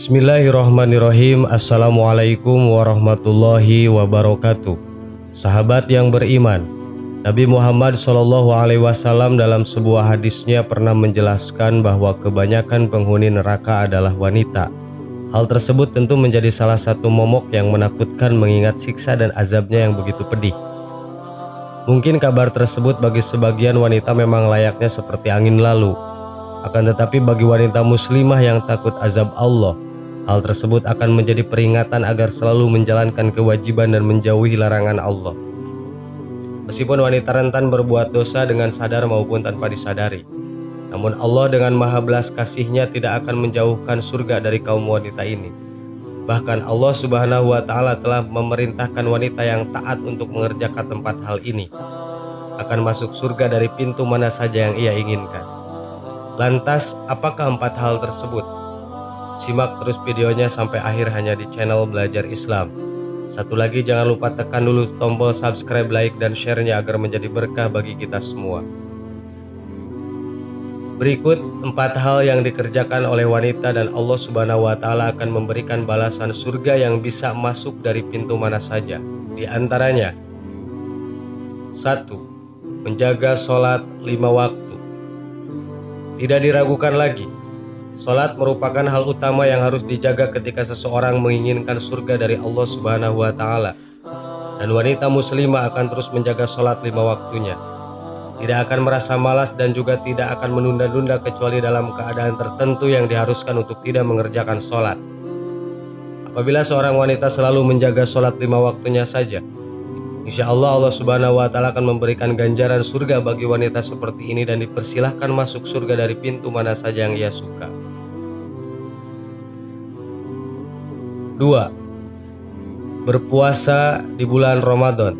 Bismillahirrahmanirrahim. Assalamualaikum warahmatullahi wabarakatuh. Sahabat yang beriman, Nabi Muhammad SAW dalam sebuah hadisnya pernah menjelaskan bahwa kebanyakan penghuni neraka adalah wanita. Hal tersebut tentu menjadi salah satu momok yang menakutkan mengingat siksa dan azabnya yang begitu pedih. Mungkin kabar tersebut bagi sebagian wanita memang layaknya seperti angin lalu. Akan tetapi bagi wanita muslimah yang takut azab Allah, hal tersebut akan menjadi peringatan agar selalu menjalankan kewajiban dan menjauhi larangan Allah. Meskipun wanita rentan berbuat dosa dengan sadar maupun tanpa disadari, namun Allah dengan maha belas kasih-Nya tidak akan menjauhkan surga dari kaum wanita ini. Bahkan Allah Subhanahu wa Ta'ala telah memerintahkan wanita yang taat untuk mengerjakan tempat hal ini akan masuk surga dari pintu mana saja yang ia inginkan. Lantas, apakah 4 hal tersebut? Simak terus videonya sampai akhir hanya di channel Belajar Islam. Satu lagi, jangan lupa tekan dulu tombol subscribe, like, dan share-nya agar menjadi berkah bagi kita semua. Berikut 4 hal yang dikerjakan oleh wanita dan Allah Subhanahu wa Ta'ala akan memberikan balasan surga yang bisa masuk dari pintu mana saja. Di antaranya, 1. Menjaga sholat 5 waktu. Tidak diragukan lagi, sholat merupakan hal utama yang harus dijaga ketika seseorang menginginkan surga dari Allah Subhanahu wa Ta'ala. Dan wanita muslimah akan terus menjaga sholat 5 waktunya. Tidak akan merasa malas dan juga tidak akan menunda-nunda kecuali dalam keadaan tertentu yang diharuskan untuk tidak mengerjakan sholat. Apabila seorang wanita selalu menjaga sholat 5 waktunya saja, insya Allah Subhanahu wa Ta'ala akan memberikan ganjaran surga bagi wanita seperti ini dan dipersilahkan masuk surga dari pintu mana saja yang ia suka. 2. Berpuasa di bulan Ramadan.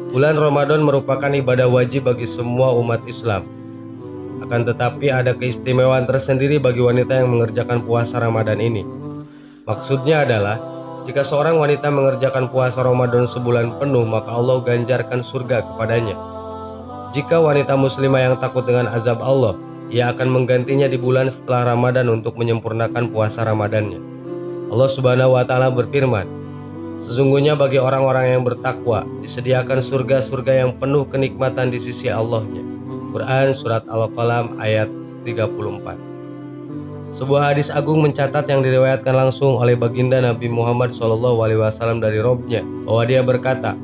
Bulan Ramadan merupakan ibadah wajib bagi semua umat Islam. Akan tetapi ada keistimewaan tersendiri bagi wanita yang mengerjakan puasa Ramadan ini. Maksudnya adalah, jika seorang wanita mengerjakan puasa Ramadan sebulan penuh, maka Allah ganjarkan surga kepadanya. Jika wanita muslimah yang takut dengan azab Allah, ia akan menggantinya di bulan setelah Ramadan untuk menyempurnakan puasa Ramadannya. Allah Subhanahu wa Ta'ala berfirman, sesungguhnya bagi orang-orang yang bertakwa disediakan surga-surga yang penuh kenikmatan di sisi Allah-Nya. Quran Surat Al-Qalam ayat 34. Sebuah hadis agung mencatat yang diriwayatkan langsung oleh baginda Nabi Muhammad SAW dari Robnya, bahwa dia berkata,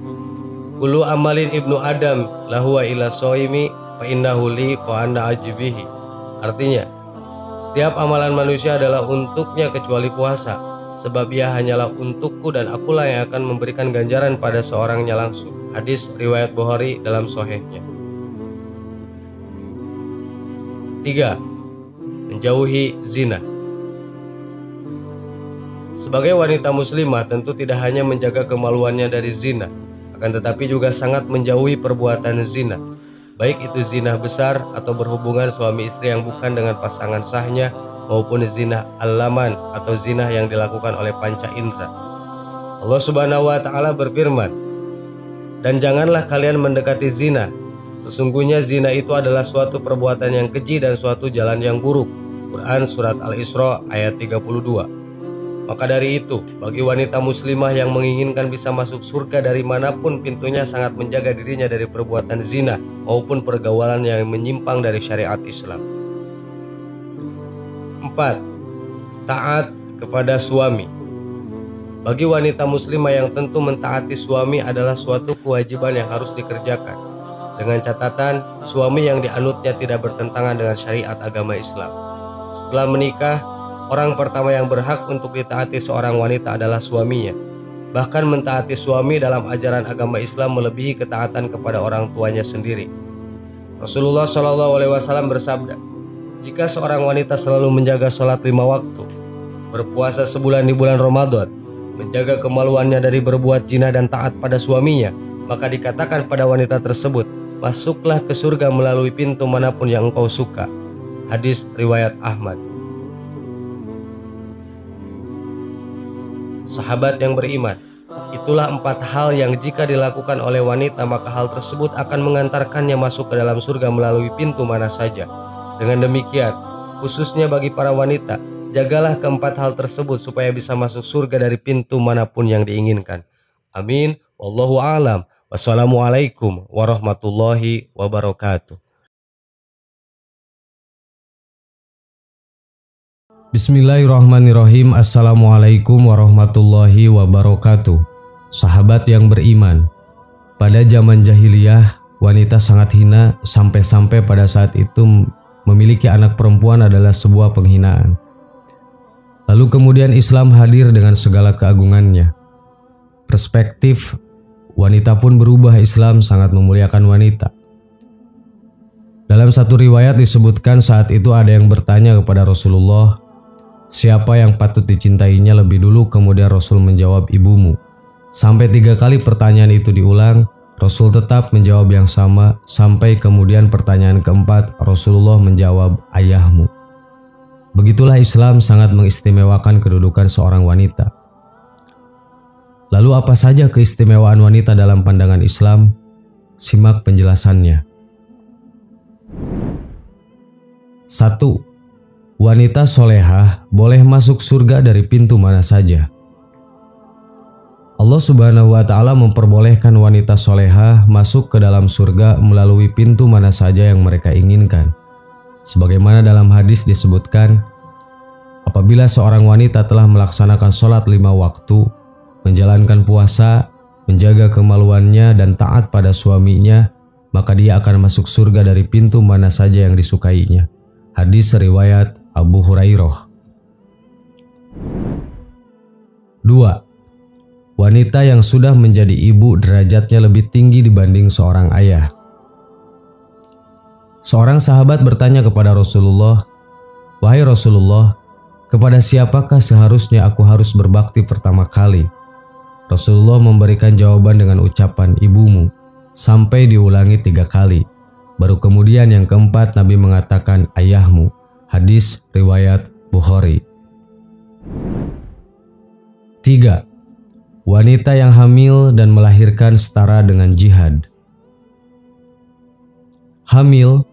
kullu amalin ibnu Adam lahuwa ila soimi fa innahu li fa anda ajibihi. Artinya, setiap amalan manusia adalah untuknya kecuali puasa, sebab ia hanyalah untukku dan akulah yang akan memberikan ganjaran pada seorangnya langsung. Hadis riwayat Bukhari dalam Sahihnya. 3. Menjauhi zina. Sebagai wanita muslimah tentu tidak hanya menjaga kemaluannya dari zina, akan tetapi juga sangat menjauhi perbuatan zina, baik itu zina besar atau berhubungan suami istri yang bukan dengan pasangan sahnya, maupun zina al-laman atau zina yang dilakukan oleh panca indera. Allah Subhanahu wa Ta'ala berfirman, dan janganlah kalian mendekati zina. Sesungguhnya zina itu adalah suatu perbuatan yang keji dan suatu jalan yang buruk. Quran Surat Al-Isra ayat 32. Maka dari itu, bagi wanita muslimah yang menginginkan bisa masuk surga dari manapun pintunya, sangat menjaga dirinya dari perbuatan zina maupun pergaulan yang menyimpang dari syariat Islam. 4. Taat kepada suami. Bagi wanita muslimah yang tentu mentaati suami adalah suatu kewajiban yang harus dikerjakan, dengan catatan suami yang dianutnya tidak bertentangan dengan syariat agama Islam. Setelah menikah, orang pertama yang berhak untuk ditaati seorang wanita adalah suaminya. Bahkan mentaati suami dalam ajaran agama Islam melebihi ketaatan kepada orang tuanya sendiri. Rasulullah SAW bersabda, jika seorang wanita selalu menjaga sholat 5 waktu, berpuasa sebulan di bulan Ramadan, menjaga kemaluannya dari berbuat zina dan taat pada suaminya, maka dikatakan pada wanita tersebut, masuklah ke surga melalui pintu manapun yang engkau suka. Hadis riwayat Ahmad. Sahabat yang beriman, itulah 4 hal yang jika dilakukan oleh wanita maka hal tersebut akan mengantarkannya masuk ke dalam surga melalui pintu mana saja. Dengan demikian, khususnya bagi para wanita, Jagalah keempat hal tersebut supaya bisa masuk surga dari pintu manapun yang diinginkan. Amin. Wallahu a'lam. Wassalamualaikum warahmatullahi wabarakatuh. Bismillahirrahmanirrahim. Assalamualaikum warahmatullahi wabarakatuh. Sahabat yang beriman, pada zaman jahiliyah, wanita sangat hina sampai-sampai pada saat itu memiliki anak perempuan adalah sebuah penghinaan. Lalu kemudian Islam hadir dengan segala keagungannya. Perspektif wanita pun berubah. Islam sangat memuliakan wanita. Dalam satu riwayat disebutkan saat itu ada yang bertanya kepada Rasulullah, siapa yang patut dicintainya lebih dulu? Kemudian Rasul menjawab, ibumu. Sampai 3 kali pertanyaan itu diulang, Rasul tetap menjawab yang sama, sampai kemudian pertanyaan keempat Rasulullah menjawab, ayahmu. Begitulah Islam sangat mengistimewakan kedudukan seorang wanita. Lalu apa saja keistimewaan wanita dalam pandangan Islam? Simak penjelasannya. 1. Wanita solehah boleh masuk surga dari pintu mana saja. Allah Subhanahu wa Ta'ala memperbolehkan wanita solehah masuk ke dalam surga melalui pintu mana saja yang mereka inginkan. Sebagaimana dalam hadis disebutkan, apabila seorang wanita telah melaksanakan sholat 5 waktu, menjalankan puasa, menjaga kemaluannya dan taat pada suaminya, maka dia akan masuk surga dari pintu mana saja yang disukainya. Hadis riwayat Abu Hurairah. 2. Wanita yang sudah menjadi ibu derajatnya lebih tinggi dibanding seorang ayah. Seorang sahabat bertanya kepada Rasulullah, wahai Rasulullah, kepada siapakah seharusnya aku harus berbakti pertama kali? Rasulullah memberikan jawaban dengan ucapan ibumu, sampai diulangi 3 kali. Baru kemudian yang keempat Nabi mengatakan ayahmu. Hadis riwayat Bukhari. 3. Wanita yang hamil dan melahirkan setara dengan jihad. Hamil,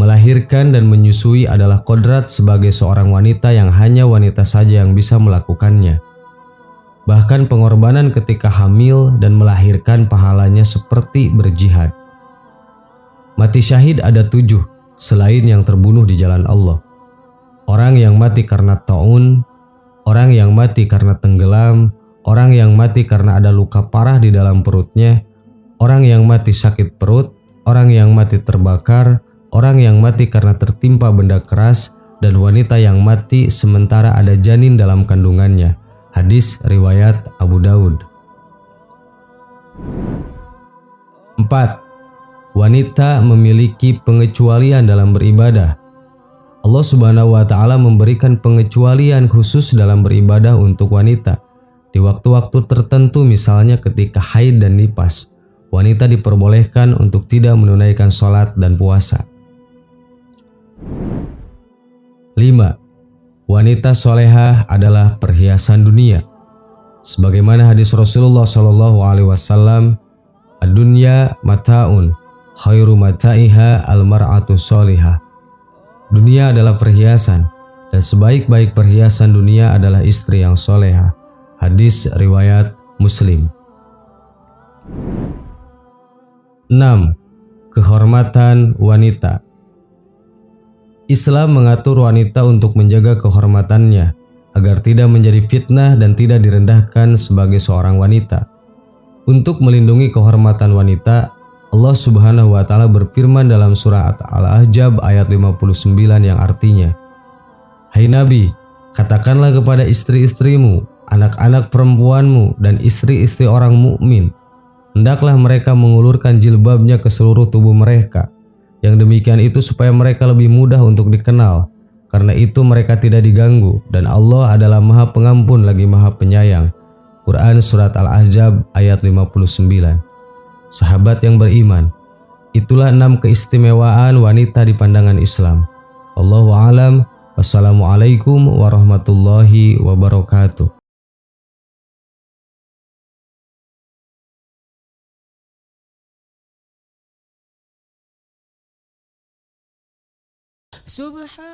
melahirkan dan menyusui adalah kodrat sebagai seorang wanita yang hanya wanita saja yang bisa melakukannya. Bahkan pengorbanan ketika hamil dan melahirkan pahalanya seperti berjihad. Mati syahid ada 7 selain yang terbunuh di jalan Allah. Orang yang mati karena taun, orang yang mati karena tenggelam, orang yang mati karena ada luka parah di dalam perutnya, orang yang mati sakit perut, orang yang mati terbakar, orang yang mati karena tertimpa benda keras, dan wanita yang mati sementara ada janin dalam kandungannya. Hadis riwayat Abu Daud. 4. Wanita memiliki pengecualian dalam beribadah. Allah Subhanahu wa Ta'ala memberikan pengecualian khusus dalam beribadah untuk wanita. Di waktu-waktu tertentu, misalnya ketika haid dan nifas, wanita diperbolehkan untuk tidak menunaikan sholat dan puasa. 5. Wanita solehah adalah perhiasan dunia. Sebagaimana hadis Rasulullah SAW, ad-dunya mata'un, khairu mata'iha al-mar'atu solihah. Dunia adalah perhiasan, dan sebaik-baik perhiasan dunia adalah istri yang solehah. Hadis riwayat Muslim. 6. Kehormatan wanita. Islam mengatur wanita untuk menjaga kehormatannya agar tidak menjadi fitnah dan tidak direndahkan sebagai seorang wanita. Untuk melindungi kehormatan wanita, Allah Subhanahu wa Ta'ala berfirman dalam surah Al-Ahzab ayat 59 yang artinya, hai Nabi, katakanlah kepada istri-istrimu, anak-anak perempuanmu dan istri-istri orang mukmin, hendaklah mereka mengulurkan jilbabnya ke seluruh tubuh mereka. Yang demikian itu supaya mereka lebih mudah untuk dikenal, karena itu mereka tidak diganggu, dan Allah adalah Maha Pengampun lagi Maha Penyayang. Quran Surat Al-Ahzab ayat 59. Sahabat yang beriman, itulah 6 keistimewaan wanita di pandangan Islam. Wallahu a'lam. Wassalamualaikum warahmatullahi wabarakatuh. Subhanallah.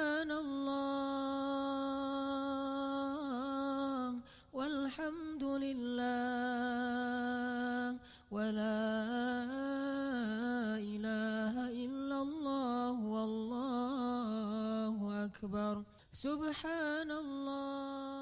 والحمد لله ولا إله إلا الله والله أكبر سبحان الله